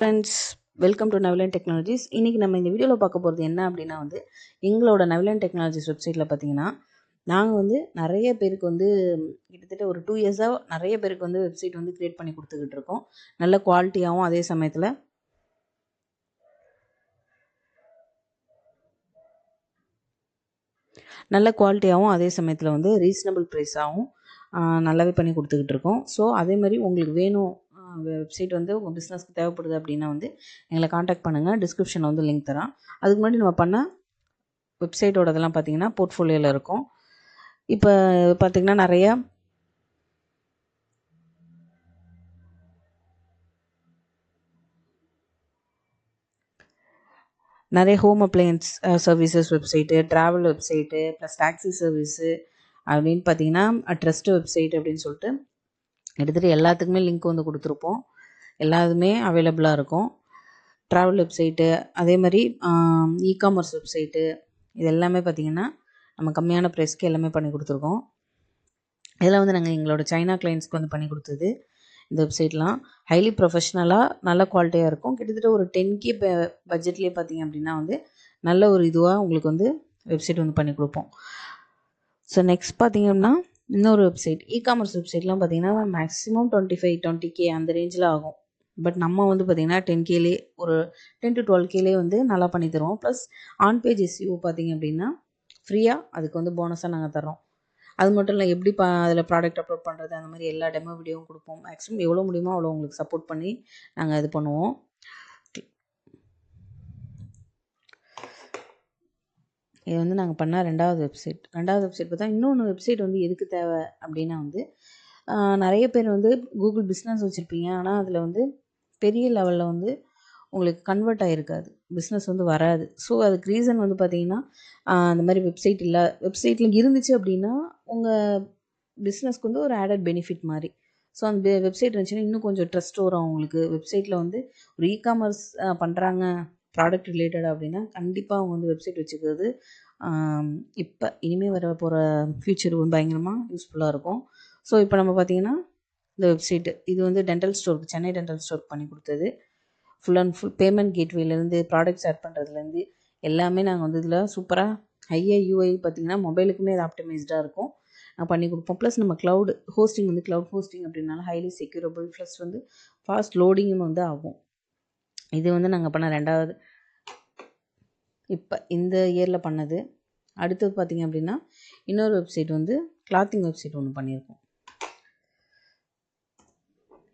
Friends, welcome to Navilan technologies. இன்றைக்கி நம்ம இந்த வீடியோவில் பார்க்க போகிறது என்ன அப்படின்னா எங்களோட நவிலன் டெக்னாலஜிஸ் வெப்சைட்டில் பார்த்தீங்கன்னா நாங்கள் நிறைய பேருக்கு கிட்டத்தட்ட ஒரு 2 இயர்ஸாக நிறைய பேருக்கு வெப்சைட் க்ரியேட் பண்ணி கொடுத்துக்கிட்டு இருக்கோம். நல்ல குவாலிட்டியாகவும் அதே சமயத்தில் ரீசனபிள் ப்ரைஸாகவும் நல்லாவே பண்ணி கொடுத்துக்கிட்டு இருக்கோம். ஸோ அதே மாதிரி உங்களுக்கு வேணும் வெப்சைட் உங்கள் பிஸ்னஸ்க்கு தேவைப்படுது அப்படின்னா எங்களை காண்டாக்ட் பண்ணுங்கள். டிஸ்கிரிப்ஷனில் லிங்க் தரேன். அதுக்கு முன்னாடி நம்ம பண்ண வெப்சைட்டோட இதெல்லாம் பார்த்தீங்கன்னா போர்ட்ஃபோலியோவில் இருக்கும். இப்போ பார்த்திங்கன்னா நிறைய home appliances services website, travel website, plus taxi service அப்படின்னு பார்த்தீங்கன்னா ட்ரஸ்ட் வெப்சைட் அப்படின்னு சொல்லிட்டு கிட்டத்தட்ட எல்லாத்துக்குமே லிங்க் கொடுத்துருப்போம். எல்லாத்துமே அவைலபிளாக இருக்கும். ட்ராவல் வெப்சைட்டு, அதே மாதிரி இ-காமர்ஸ் வெப்சைட்டு, இது எல்லாமே பார்த்திங்கன்னா நம்ம கம்மியான ப்ரைஸ்க்கு எல்லாமே பண்ணி கொடுத்துருக்கோம். இதெல்லாம் நாங்கள் எங்களோட சைனா கிளைண்ட்ஸ்க்கு பண்ணி கொடுத்தது. இந்த வெப்சைட்லாம் ஹைலி ப்ரொஃபஷ்னலாக நல்ல குவாலிட்டியாக இருக்கும். கிட்டத்தட்ட ஒரு 10K பட்ஜெட்லேயே பார்த்திங்க அப்படின்னா நல்ல ஒரு இதுவாக உங்களுக்கு வெப்சைட் பண்ணி கொடுப்போம். ஸோ நெக்ஸ்ட் பார்த்திங்கன்னா இன்னொரு வெப்சைட், இ-காமர்ஸ் வெப்சைட்லாம் பார்த்திங்கன்னா மேக்ஸிமம் 20K அந்த ரேஞ்சில் ஆகும். பட் நம்ம பார்த்திங்கன்னா 10Kலே ஒரு 10 to 12Kலே நல்லா பண்ணி தருவோம். ப்ளஸ் ஆன் பேஜ் SEO பார்த்திங்க அப்படின்னா ஃப்ரீயாக அதுக்கு போனஸாக நாங்கள் தரோம். அது மட்டும் இல்லை, எப்படி அதில் ப்ராடக்ட் அப்லோட் பண்ணுறது, அந்த மாதிரி எல்லா டெமோ வீடியோவும் கொடுப்போம். மேக்ஸிமம் எவ்வளோ முடியுமோ அவ்வளோ உங்களுக்கு சப்போர்ட் பண்ணி நாங்கள் இது பண்ணுவோம். இது நாங்கள் பண்ண ரெண்டாவது வெப்சைட் பார்த்தா இன்னொன்று வெப்சைட் எதுக்கு தேவை அப்படின்னா நிறைய பேர் கூகுள் பிஸ்னஸ் வச்சுருப்பீங்க. ஆனால் அதில் பெரிய லெவலில் உங்களுக்கு கன்வெர்ட் ஆகிருக்காது, பிஸ்னஸ் வராது. ஸோ அதுக்கு ரீசன் பார்த்திங்கன்னா அந்த மாதிரி வெப்சைட் இல்லை. வெப்சைட்டில் இருந்துச்சு அப்படின்னா உங்கள் பிஸ்னஸ்க்கு ஒரு ஆடட் பெனிஃபிட் மாதிரி. ஸோ அந்த வெப்சைட் இருந்துச்சுன்னா இன்னும் கொஞ்சம் ட்ரஸ்ட் வரும் அவங்களுக்கு. வெப்சைட்டில் ஒரு இ-காமர்ஸ் பண்ணுறாங்க ப்ராடக்ட் ரிலேட்டட் அப்படின்னா கண்டிப்பாக அவங்க வெப்சைட் வச்சுக்கிறது இப்போ இனிமேல் வர போகிற ஃப்யூச்சர் பயங்கரமாக யூஸ்ஃபுல்லாக இருக்கும். ஸோ இப்போ நம்ம பார்த்திங்கன்னா இந்த வெப்சைட்டு இது டென்டல் ஸ்டோருக்கு, சென்னை டென்டல் ஸ்டோருக்கு பண்ணி கொடுத்தது. ஃபுல் அண்ட் ஃபுல் பேமெண்ட் கேட்வேலேருந்து ப்ராடக்ட்ஸ் ஆட் பண்ணுறதுலேருந்து எல்லாமே நாங்கள் இதில் சூப்பராக ஹையாக UI பார்த்திங்கன்னா மொபைலுக்குமே இது ஆப்டிமைஸ்டாக இருக்கும், பண்ணி கொடுப்போம். ப்ளஸ் நம்ம க்ளவுட் ஹோஸ்டிங் க்ளவுட் ஹோஸ்டிங் அப்படின்னால ஹைலி செக்யூரபிள், ப்ளஸ் ஃபாஸ்ட் லோடிங்கும் ஆகும். இது நாங்கள் பண்ண ரெண்டாவது இப்போ இந்த இயரில் பண்ணது. அடுத்தது பார்த்திங்க அப்படின்னா இன்னொரு வெப்சைட் கிளாத்திங் வெப்சைட் ஒன்று பண்ணியிருக்கோம்.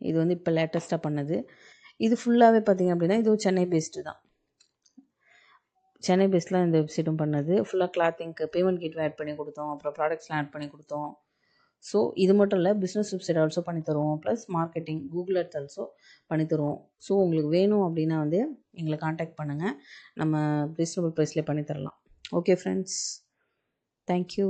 இது இப்போ லேட்டஸ்ட்டாக பண்ணது. இது ஃபுல்லாகவே பார்த்திங்க அப்படின்னா இது சென்னை பேஸ்டு தான். சென்னை பேஸ்டில் இந்த வெப்சைட்டும் பண்ணது. ஃபுல்லாக கிளாத்திங்க்கு பேமெண்ட் கேட்வே ஆட் பண்ணி கொடுத்தோம். அப்புறம் ப்ராடக்ட்ஸ்லாம் ஆட் பண்ணி கொடுத்தோம். ஸோ இது மட்டும் இல்லை, பிஸ்னஸ் வெப்சைட் ஆல்சோ பண்ணி தருவோம். Plus marketing, Google ads also பண்ணி தருவோம். ஸோ உங்களுக்கு வேணும் அப்படின்னா எங்களை காண்டாக்ட் பண்ணுங்கள். நம்ம ரீசனபிள் ப்ரைஸ்லேயே பண்ணி தரலாம். Okay friends, thank you.